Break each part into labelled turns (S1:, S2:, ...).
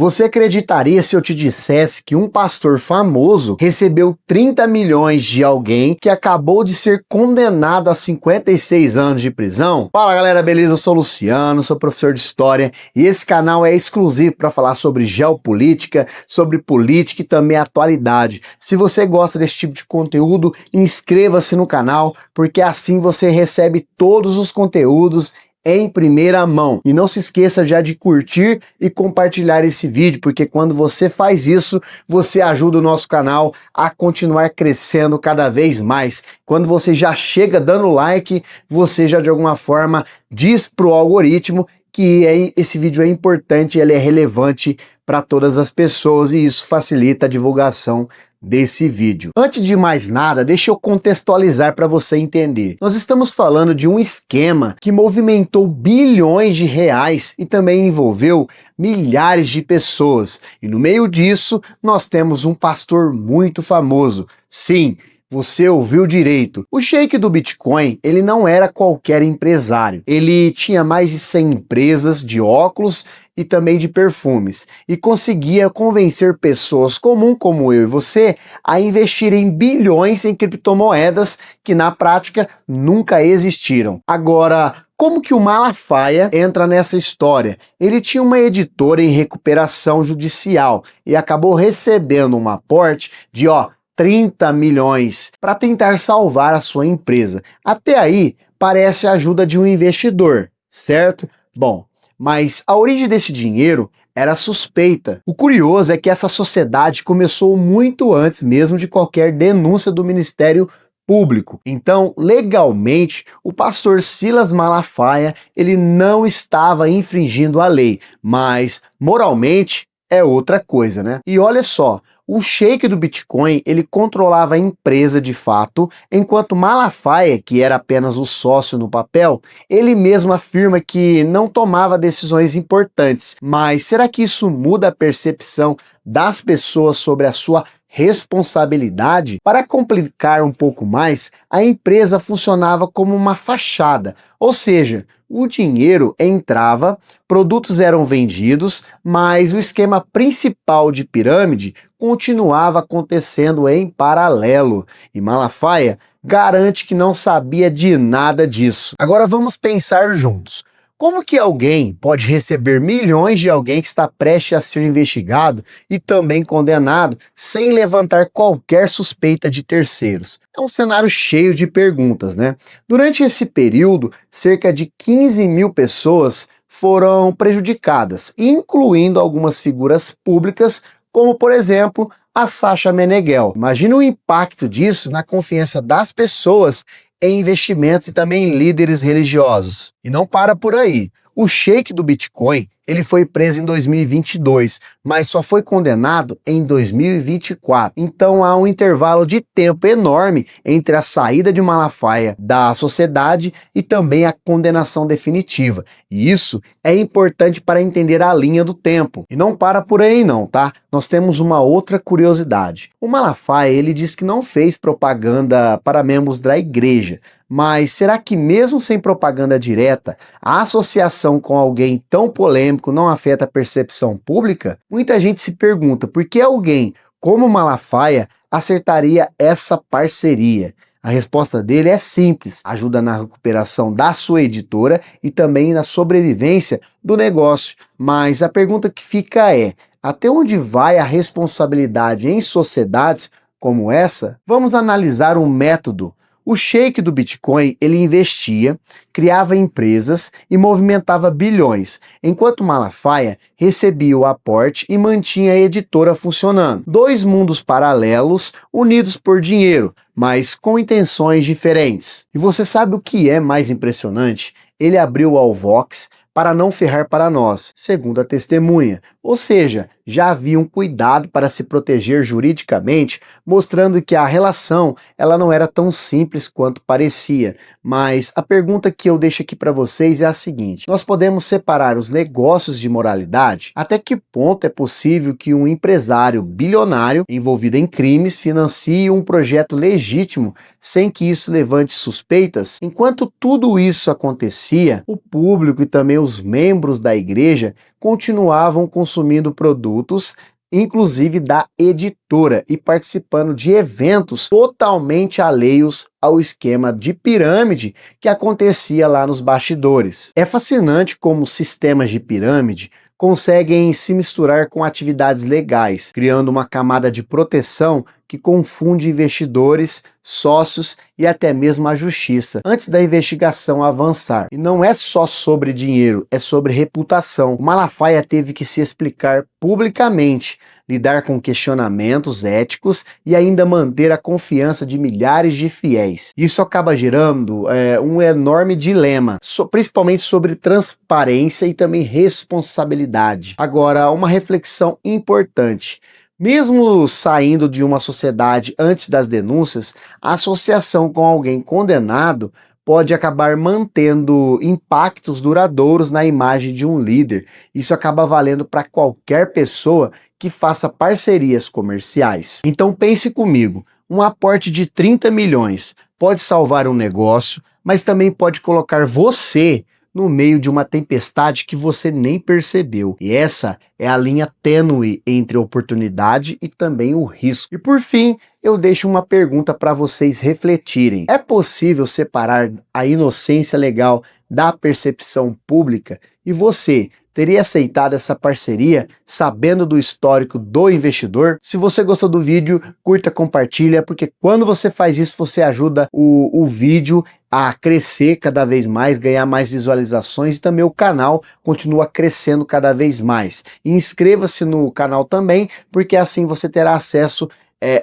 S1: Você acreditaria se eu te dissesse que um pastor famoso recebeu 30 milhões de alguém que acabou de ser condenado a 56 anos de prisão? Fala galera, beleza? Eu sou o Luciano, sou professor de História e esse canal é exclusivo para falar sobre geopolítica, sobre política e também atualidade. Se você gosta desse tipo de conteúdo, inscreva-se no canal, porque assim você recebe todos os conteúdos em primeira mão. E não se esqueça já de curtir e compartilhar esse vídeo, porque quando você faz isso, você ajuda o nosso canal a continuar crescendo cada vez mais. Quando você já chega dando like, você já de alguma forma diz pro algoritmo que esse vídeo é importante, ele é relevante para todas as pessoas e isso facilita a divulgação desse vídeo. Antes de mais nada, deixa eu contextualizar para você entender. Nós estamos falando de um esquema que movimentou bilhões de reais e também envolveu milhares de pessoas. E no meio disso, nós temos um pastor muito famoso. Sim, você ouviu direito. O sheik do Bitcoin, ele não era qualquer empresário. Ele tinha mais de 100 empresas de óculos e também de perfumes, e conseguia convencer pessoas comuns como eu e você a investirem bilhões em criptomoedas que na prática nunca existiram. Agora, como que o Malafaia entra nessa história? Ele tinha uma editora em recuperação judicial e acabou recebendo um aporte de 30 milhões para tentar salvar a sua empresa. Até aí parece a ajuda de um investidor, certo? Bom, mas a origem desse dinheiro era suspeita. O curioso é que essa sociedade começou muito antes mesmo de qualquer denúncia do Ministério Público. Então, legalmente, o pastor Silas Malafaia, ele não estava infringindo a lei, mas moralmente é outra coisa, né? E olha só, o sheik do Bitcoin, ele controlava a empresa de fato, enquanto Malafaia, que era apenas o sócio no papel, ele mesmo afirma que não tomava decisões importantes. Mas será que isso muda a percepção das pessoas sobre a sua responsabilidade? Para complicar um pouco mais, a empresa funcionava como uma fachada, ou seja, o dinheiro entrava, produtos eram vendidos, mas o esquema principal de pirâmide continuava acontecendo em paralelo, e Malafaia garante que não sabia de nada disso. Agora vamos pensar juntos. Como que alguém pode receber milhões de alguém que está prestes a ser investigado e também condenado sem levantar qualquer suspeita de terceiros? É um cenário cheio de perguntas, né? Durante esse período, cerca de 15 mil pessoas foram prejudicadas, incluindo algumas figuras públicas, como por exemplo a Sasha Meneghel. Imagina o impacto disso na confiança das pessoas em investimentos e também em líderes religiosos. E não para por aí. O sheik do Bitcoin, ele foi preso em 2022, mas só foi condenado em 2024. Então há um intervalo de tempo enorme entre a saída de Malafaia da sociedade e também a condenação definitiva. E isso é importante para entender a linha do tempo. E não para por aí não, tá? Nós temos uma outra curiosidade. O Malafaia, ele diz que não fez propaganda para membros da igreja, mas será que mesmo sem propaganda direta, a associação com alguém tão polêmico não afeta a percepção pública? Muita gente se pergunta por que alguém como Malafaia acertaria essa parceria. A resposta dele é simples, ajuda na recuperação da sua editora e também na sobrevivência do negócio. Mas a pergunta que fica é, até onde vai a responsabilidade em sociedades como essa? Vamos analisar um método. O sheik do Bitcoin, ele investia, criava empresas e movimentava bilhões, enquanto Malafaia recebia o aporte e mantinha a editora funcionando. Dois mundos paralelos, unidos por dinheiro, mas com intenções diferentes. E você sabe o que é mais impressionante? Ele abriu o Alvox para não ferrar para nós, segundo a testemunha. Ou seja, já havia um cuidado para se proteger juridicamente, mostrando que a relação ela não era tão simples quanto parecia. Mas a pergunta que eu deixo aqui para vocês é a seguinte: nós podemos separar os negócios de moralidade? Até que ponto é possível que um empresário bilionário envolvido em crimes financie um projeto legítimo sem que isso levante suspeitas? Enquanto tudo isso acontecia, o público e também os membros da igreja continuavam com consumindo produtos, inclusive da editora, e participando de eventos totalmente alheios ao esquema de pirâmide que acontecia lá nos bastidores. É fascinante como sistemas de pirâmide conseguem se misturar com atividades legais, criando uma camada de proteção que confunde investidores, sócios e até mesmo a justiça, antes da investigação avançar. E não é só sobre dinheiro, é sobre reputação. O Malafaia teve que se explicar publicamente, lidar com questionamentos éticos e ainda manter a confiança de milhares de fiéis. Isso acaba gerando um enorme dilema, principalmente sobre transparência e também responsabilidade. Agora, uma reflexão importante. Mesmo saindo de uma sociedade antes das denúncias, a associação com alguém condenado pode acabar mantendo impactos duradouros na imagem de um líder. Isso acaba valendo para qualquer pessoa que faça parcerias comerciais. Então pense comigo, um aporte de 30 milhões pode salvar um negócio, mas também pode colocar você no meio de uma tempestade que você nem percebeu. E essa é a linha tênue entre a oportunidade e também o risco. E por fim, eu deixo uma pergunta para vocês refletirem. É possível separar a inocência legal da percepção pública? E você teria aceitado essa parceria sabendo do histórico do investidor? Se você gostou do vídeo, curta, compartilha, porque quando você faz isso, você ajuda o vídeo a crescer cada vez mais, ganhar mais visualizações e também o canal continua crescendo cada vez mais. E inscreva-se no canal também, porque assim você terá acesso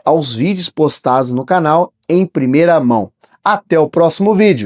S1: aos vídeos postados no canal em primeira mão. Até o próximo vídeo!